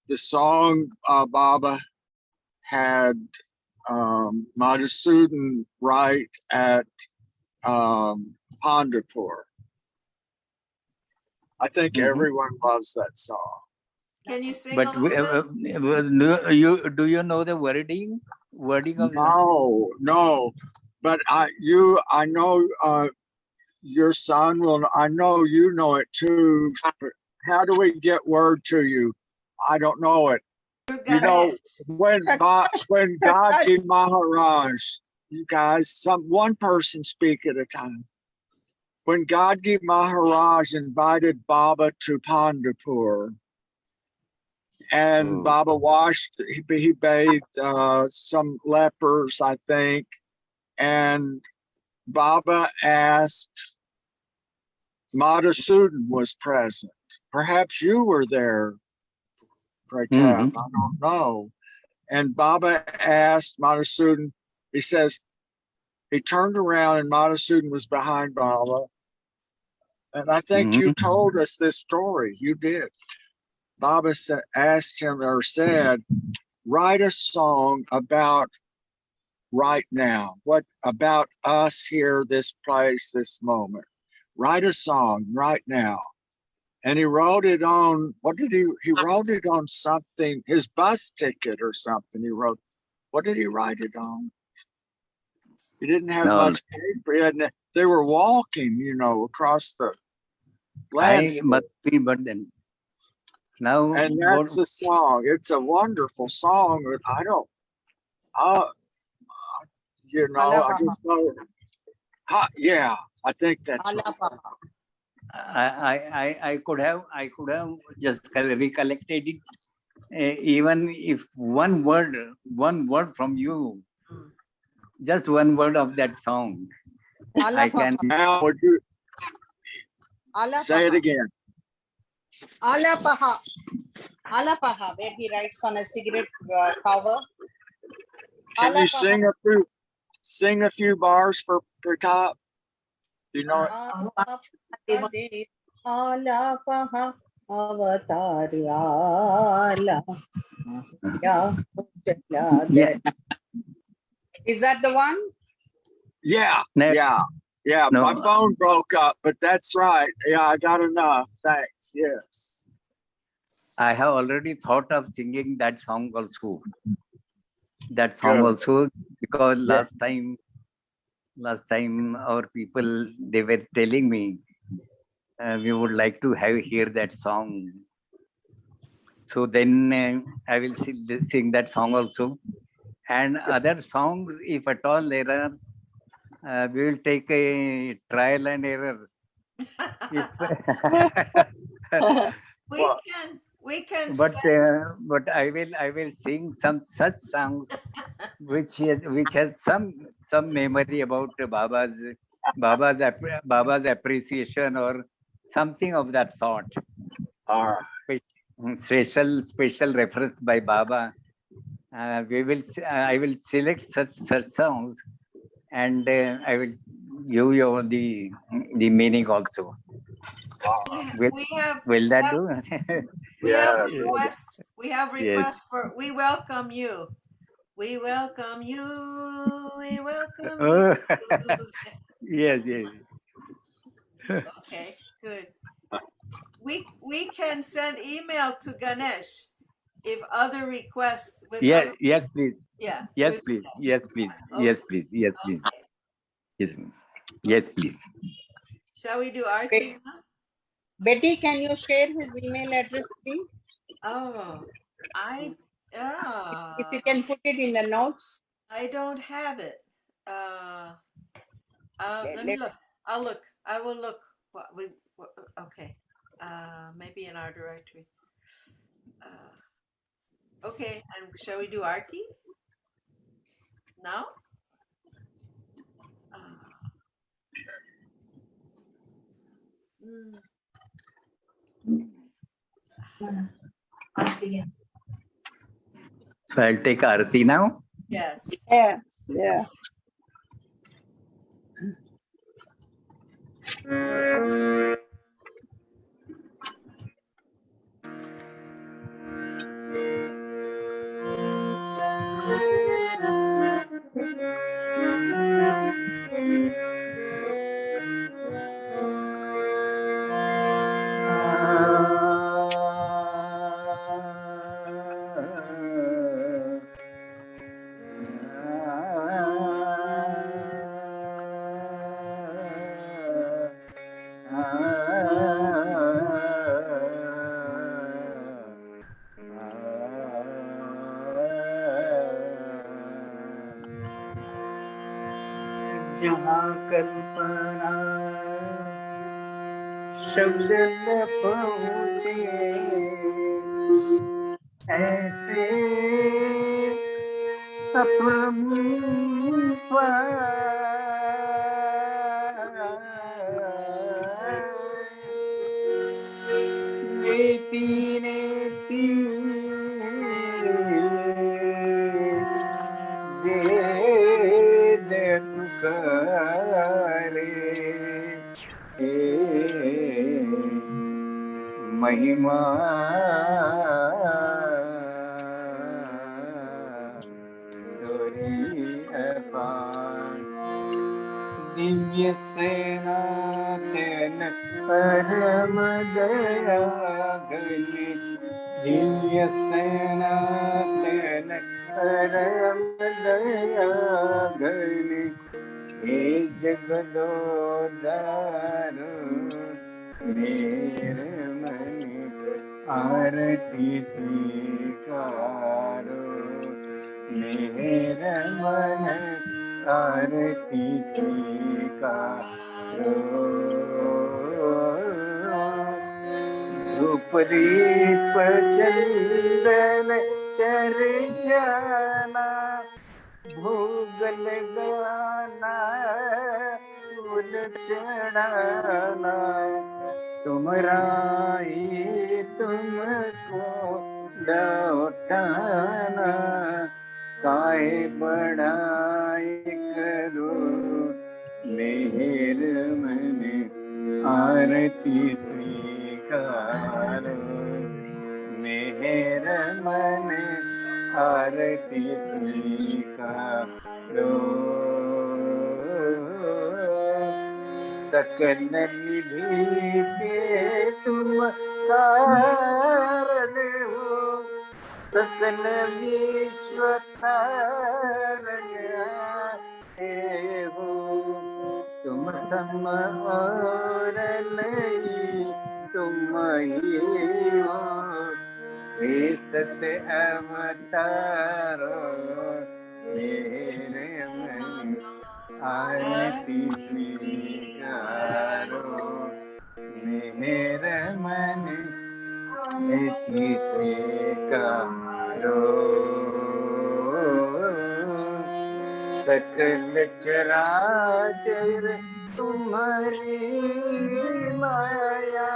the song Baba had Madhusudan write at Pandapur. I think Mhm. everyone loves that song. Can you sing But a little bit? do you know the wording of the song? No, but I know your son will. I know you know it too. How do we get word to you? I don't know it. You know, when God Maharaj, you guys, one person speak at a time. When Gadgi Maharaj invited Baba to Pandapur, and Baba washed, he bathed some lepers, I think, and Baba asked, Madhusudan was present. Perhaps you were there, Pratap. I don't know. And Baba asked Madhusudan, he says, he turned around and Madhusudan was behind Baba. And I think you told us this story. You did. Baba asked him or said, write a song about right now. What about us here, this place, this moment? Write a song right now. And he wrote it on, he wrote it on something, his bus ticket or something. He wrote, what did he write it on? He didn't have much paper. They were walking, across the landscape. I must be, but then now. And that's a song. It's a wonderful song. I just know. Yeah, I think that's right. I could have just recollected it, even if one word from you, just one word of that song, I can. Say it again. Alapaha. Alapaha, where he writes on a cigarette cover. Can you Alapaha. sing a few bars for Pratap? You know it? Alapaha avatari ala. Yeah. Is that the one? Yeah, No. yeah, yeah. No. My phone broke up, but that's right. Yeah, I got enough. Thanks. Yes. I have already thought of singing that song also. That song also, because last time our people, they were telling me we would like to hear that song. So then I will sing that song also. And other songs, if at all there are, we will take a trial and error. We can. But I will sing some such songs which has some memory about Baba's appreciation or something of that sort. All right. Special reference by Baba. I will select such songs, and I will give you the meaning also. Will that do? We have requests. We have requests for. We welcome you. We welcome you. We welcome you. Yes. Okay, good. We can send email to Ganesh if other requests. Yes, please. Yeah. Yes, please. Yes, please. Okay. Yes, please. Yes, please. Okay. Yes, please. Shall we do Aarti now? Betty, can you share his email address, please? If you can put it in the notes. I don't have it. Let me look. I'll look. I will look. Okay. Maybe in our directory. Okay. And shall we do Aarti now? So I'll take Aarti now. Yes. Yeah. जहाँ कल्पना शब्द न पहुँचे ऐसे अपनी लेती रहती महिमा दिव्य सेना तेन परम दया गली दिव्य सेना तेन परम दया गली हे जगदोदार मेरे मन आरती स्वीकारो मेरे मन आरती स्वीकारो धूप दीप चंदन चर्चा भोग लगाना फूल चढ़ाना तुमरा ही तुमको लौटाना, काहे बड़ाई करो मेहर मने आरती स्वीकारो, मेहर मने आरती स्वीकारो। सकल निधि के तुम कारण हो, सकल विश्व कारण हो, तुम सम और नहीं तुम ही हो, हे सत अवतारो मेरे मन आरती स्वीकारो, मेरे मन आरती स्वीकारो। सकल चराचर तुम्हारी माया,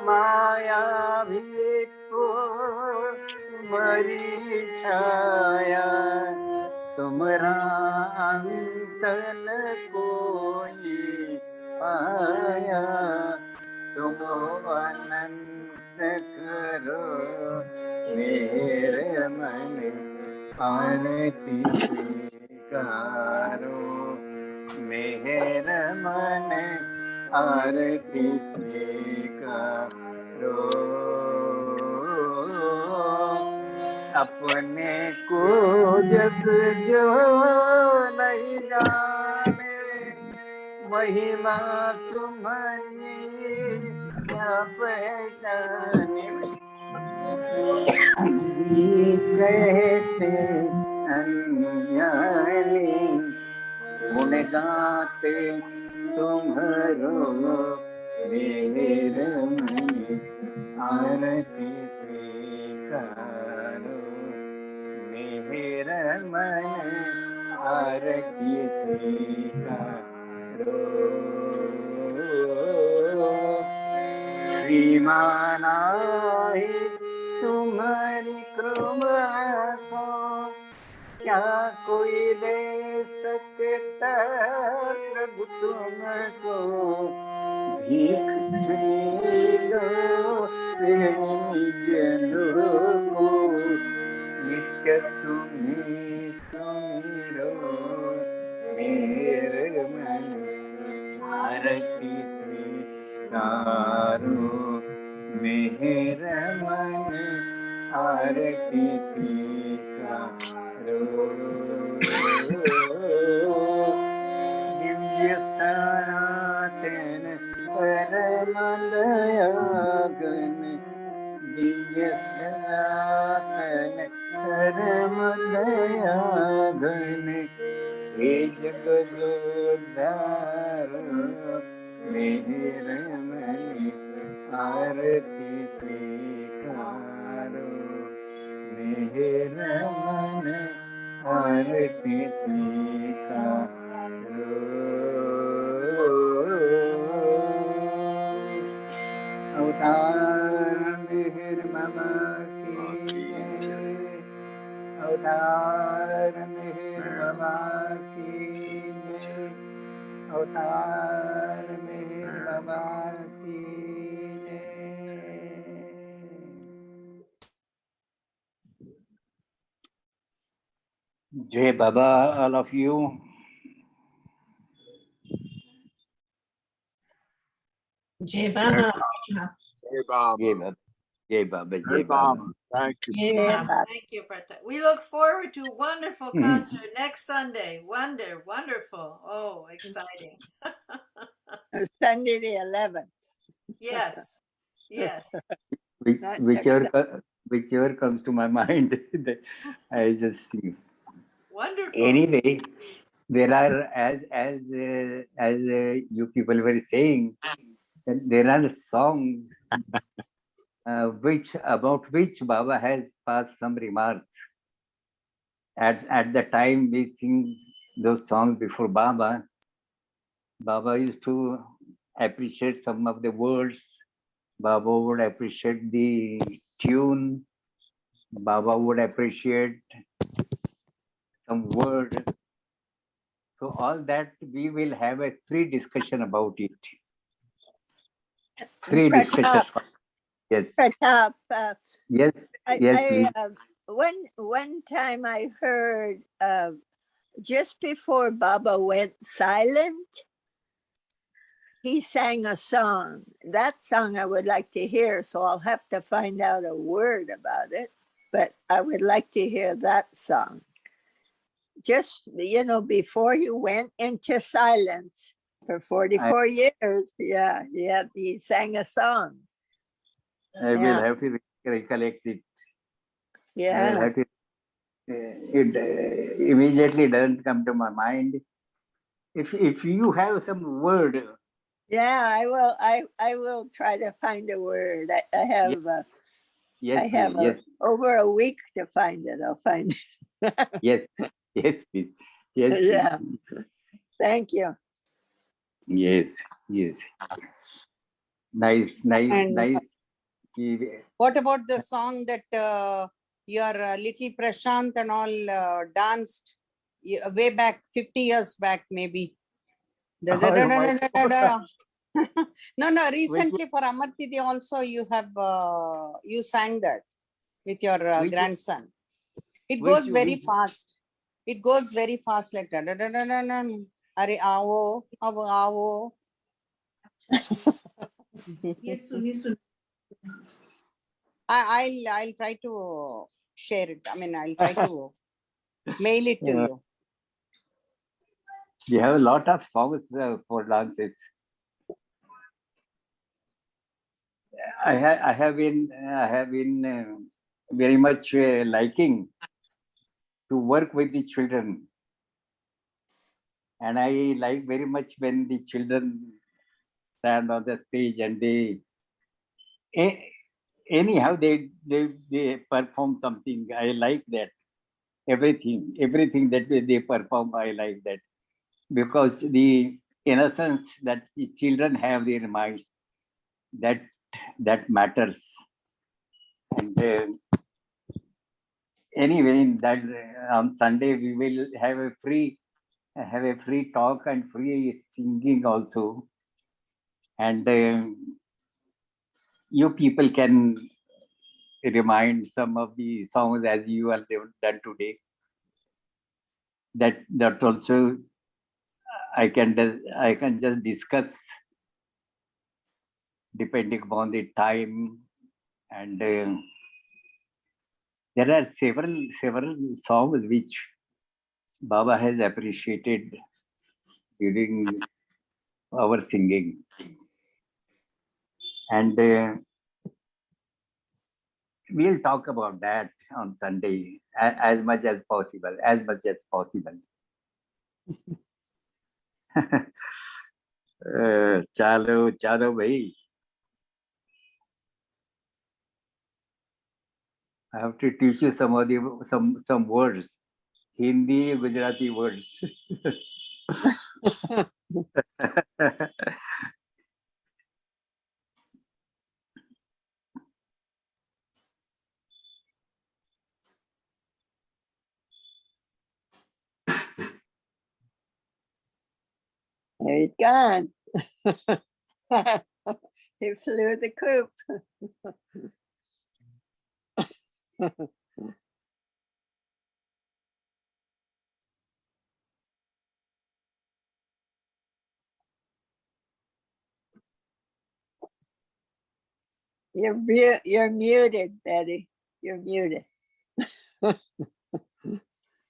माया भी तो तुम्हारी छाया, तुमरा अंत न कोई पाया, तुम अनंत करो मेरे मन आरती स्वीकारो, मेरे मन आरती स्वीकारो। अपने को जग जो नहीं जाने, महिमा तुम्हारी क्या पहचाने, कहते अनजाने, गुण गाते तुम्हारो मेरे मन आरती स्वीकारो, मेरे मन आरती स्वीकारो। श्रीमान आहे तुम्हारी कृपा को, क्या कोई दे सकता प्रभु तुमको, भीख लो जनों को, नित्य तुम्हें सुमिरो मेरे मन आरती स्वीकारो, मेरे मन आरती स्वीकारो। दिव्य सनातन परम दयागन, दिव्य सनातन परम दयागन, हे जगदोद्धारो मेरे मन आरती स्वीकारो, मेरे मन आरती स्वीकारो। अवतार मेहर बाबा की जय, अवतार मेहर बाबा की जय, अवतार मेहर बाबा की जय। जय बाबा, all of you. Jai Baba. Jai Baba. Jai Baba. Jai Baba. Jai Baba. Thank you. Jai Baba. Thank you, Pratap. We look forward to a wonderful concert next Sunday. Wonderful. Oh, exciting. Sunday the 11th. Yes. Yes. Whichever comes to my mind, I just sing. Wonderful. Anyway, there are, as you people were saying, there are songs about which Baba has passed some remarks. At the time we sing those songs before Baba, Baba used to appreciate some of the words. Baba would appreciate the tune. Baba would appreciate some word. So all that we will have a free discussion about it. Free discussion. Yes. Pratap, Yes. Yes, please. One time I heard just before Baba went silent, he sang a song. That song I would like to hear, so I'll have to find out a word about it. But I would like to hear that song. Just, before he went into silence for 44 years. Yeah, he sang a song. I will have to recollect it. Yeah. I will have to, it immediately doesn't come to my mind. If you have some word. Yeah, I will try to find a word. I have over a week to find it. I'll find it. Yes, please. Yes, yeah. please. Thank you. Yes. Nice. What about the song that your little Prashant and all danced way back, 50 years back, maybe? No, recently for Amartidi also you have, you sang that with your grandson. It goes very fast. It goes very fast like that. Are aavo, aavo. Yes. I'll try to share it. I mean, I'll try to mail it to you. You have a lot of songs for dances. I have been very much liking to work with the children, and I like very much when the children stand on the stage and they anyhow they perform something. I like that. Everything that they perform, I like that, because the innocence that the children have in their minds, that matters. And anyway, that on Sunday we will have a free talk and free singing also, and you people can remind some of the songs as you have done today. That also I can just discuss depending upon the time, and there are several songs which Baba has appreciated during our singing, and we'll talk about that on Sunday as much as possible. Chalo bhai. I have to teach you some words, Hindi, Gujarati words. There he's gone. He flew the coop. You're muted, Betty. You're muted.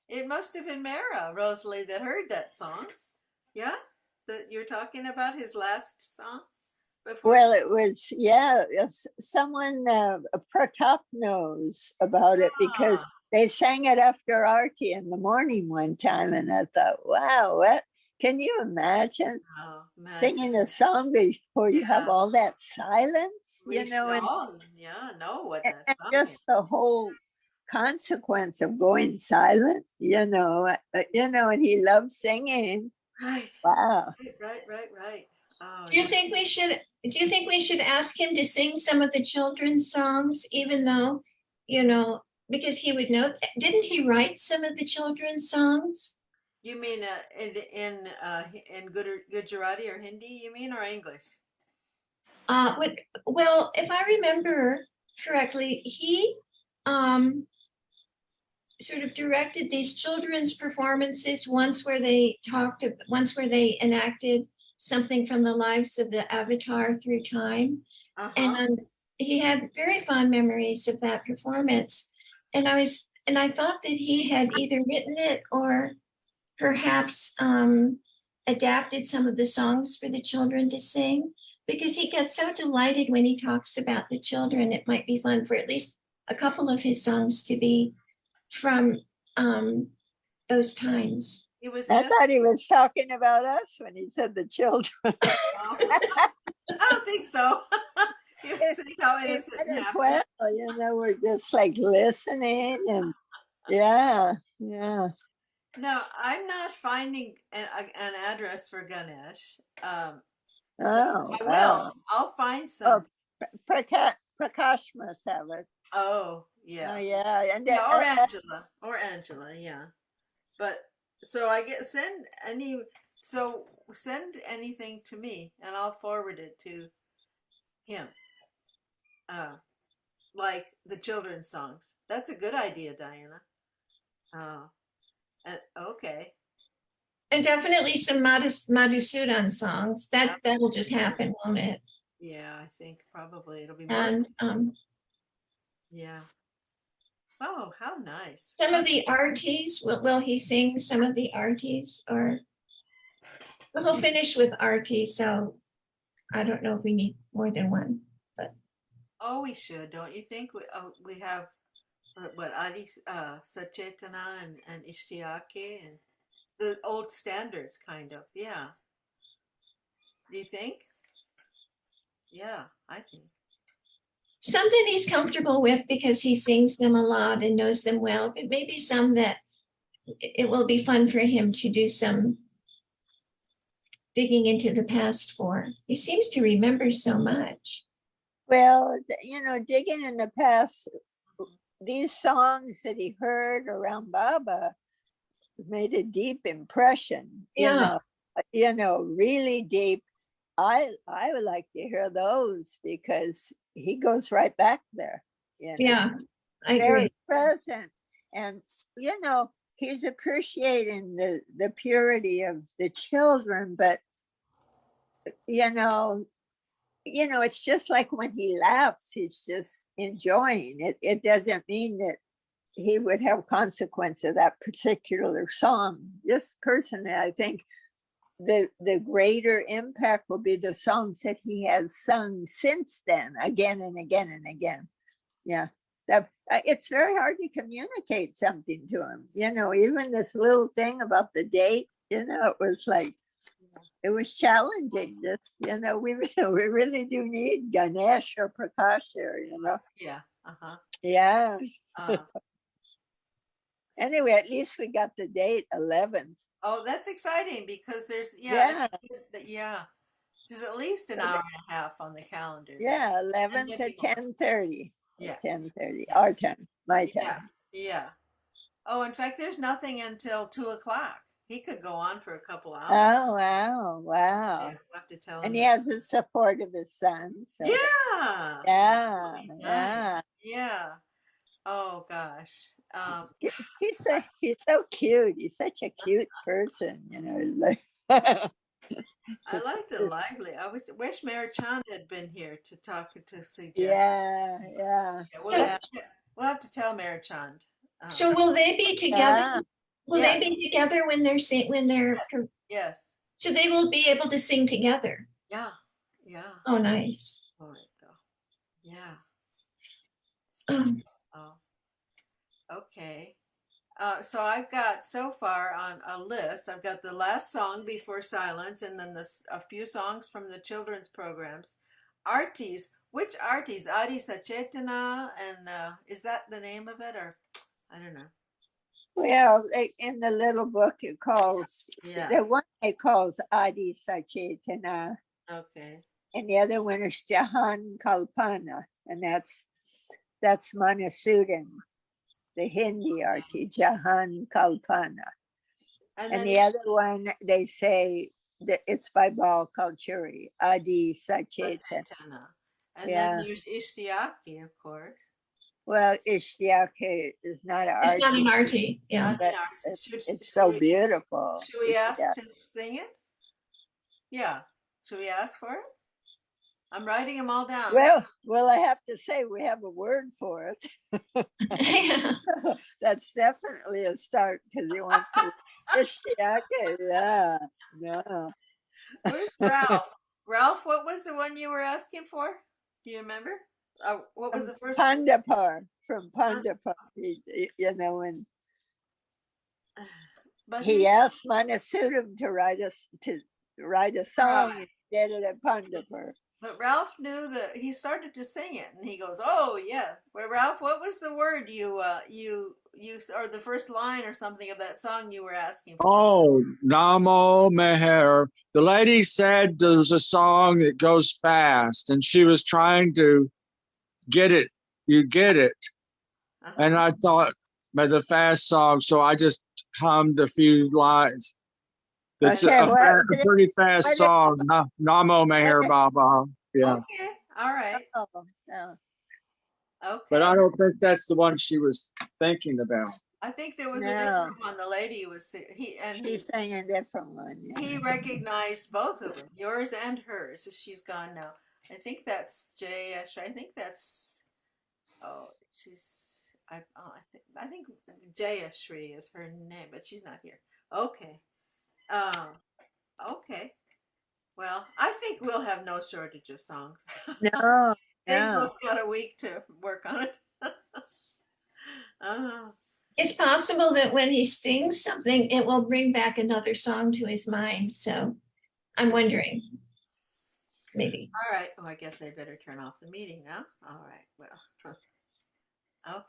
It must have been Mara, Rosalie, that heard that song. Yeah? That you're talking about, his last song? Well, it was someone, Pratap knows about it because they sang it after Arti in the morning one time, and I thought, wow, what can you imagine singing a song before you have all that silence? And what that and song just is. The whole consequence of going silent, and he loves singing. Right. Wow. Right. Oh, Do you think we should ask him to sing some of the children's songs, even though, because he would know, didn't he write some of the children's songs? You mean in Gujarati or Hindi? You mean, or English? Well, if I remember correctly, he sort of directed these children's performances once where they enacted something from the lives of the Avatar through time. And he had very fond memories of that performance. And I thought that he had either written it or perhaps adapted some of the songs for the children to sing, because he gets so delighted when he talks about the children. It might be fun for at least a couple of his songs to be from those times. I thought he was talking about us when he said the children. I don't think so. He was saying how innocent and happy. Well, we're just like listening and yeah. No, I'm not finding an address for Ganesh. I will. I'll find some. Prakash must have it. Oh, yeah. Yeah. And or Angela, yeah. But so send anything to me and I'll forward it to him. Like the children's songs. That's a good idea, Diana. Okay. And definitely some Madhusudan songs. That'll just happen, won't it? Yeah, I think probably it'll be. And yeah. Oh, how nice. Some of the arties, will he sing some of the arties, or he'll finish with artie, so I don't know if we need more than one, but. Oh, we should, don't you think? We have what Adi Sachetana and Ishtiyake and the old standards, kind of. Yeah. Do you think? Yeah, I think. Something he's comfortable with because he sings them a lot and knows them well, but maybe some that it will be fun for him to do some digging into the past for. He seems to remember so much. Well, digging in the past, these songs that he heard around Baba made a deep impression. Yeah. Really deep. I would like to hear those because he goes right back there. Yeah, I very agree. Present, and he's appreciating the purity of the children, but it's just like when he laughs, he's just enjoying it. It doesn't mean that he would have consequence of that particular song. Just personally, I think the greater impact will be the songs that he has sung since then, again and again and again. Yeah, it's very hard to communicate something to him. Even this little thing about the date, it was like, it was challenging. Just, we really do need Ganesh or Prakash here, Yeah. Yeah. Anyway, at least we got the date 11th. Oh, that's exciting because there's there's at least an hour and a half on the calendar. Yeah, 11 to 10:30. Yeah, 10:30 our time, my time. Yeah. Oh, in fact, there's nothing until 2:00. He could go on for a couple hours. Oh, wow. Yeah, we'll have to tell him. And he has the support of his son. So. Yeah. Oh gosh. He's so cute. He's such a cute person, I like the lively. I wish Mary Chand had been here to talk to suggest. Yeah. We'll have to tell Mary Chand. So will they be together? Will they be together when they're Yes. So they will be able to sing together. Yeah. Oh, nice. Yeah. Okay. So I've got so far on a list, I've got the last song Before Silence, and then a few songs from the children's programs. Artis, which artis? Adi Sachetana, and is that the name of it, or I don't know. Well, in the little book it calls, the one it calls Adi Sachetana. Okay. And the other one is Jahan Kalpana, and that's Manasudan, the Hindi arti, Jahan Kalpana. And the other one, they say that it's by Bal Kalchuri, Adi Sachetana. And then there's Ishtiyaki, of course. Well, Ishtiyaki is not an It's not an arti, arty. Yeah. but it's so beautiful. Should we ask to sing it? Yeah. Should we ask for it? I'm writing them all down. Well, I have to say we have a word for it. That's definitely a start because he wants to. Ishtiyaki, yeah, no. Where's Ralph? Ralph, what was the one you were asking for? Do you remember? What was the first one? Pandapur, from Pandapur, you know, and he asked Manasuram to write a song and did it at Pandapur. But Ralph knew that he started to sing it, and he goes, "Oh yeah." Well, Ralph, what was the word you or the first line or something of that song you were asking for? Oh, Namo Meher. The lady said there's a song that goes fast, and she was trying to get it. You get it. And I thought by the fast song, so I just hummed a few lines. It's a pretty fast song. Namo Meher Baba. Yeah. Okay. All right. Okay. But I don't think that's the one she was thinking about. I think there was a different one. The lady was She's saying a different one. Yeah. He recognized both of them, yours and hers. She's gone now. I think that's Jayesh. I think that's I think Jayashri is her name, but she's not here. Okay. Okay. Well, I think we'll have no shortage of songs. No. They've both got a week to work on it. It's possible that when he sings something, it will bring back another song to his mind. So I'm wondering. Maybe. All right. Oh, I guess I better turn off the meeting now. All right. Well, okay.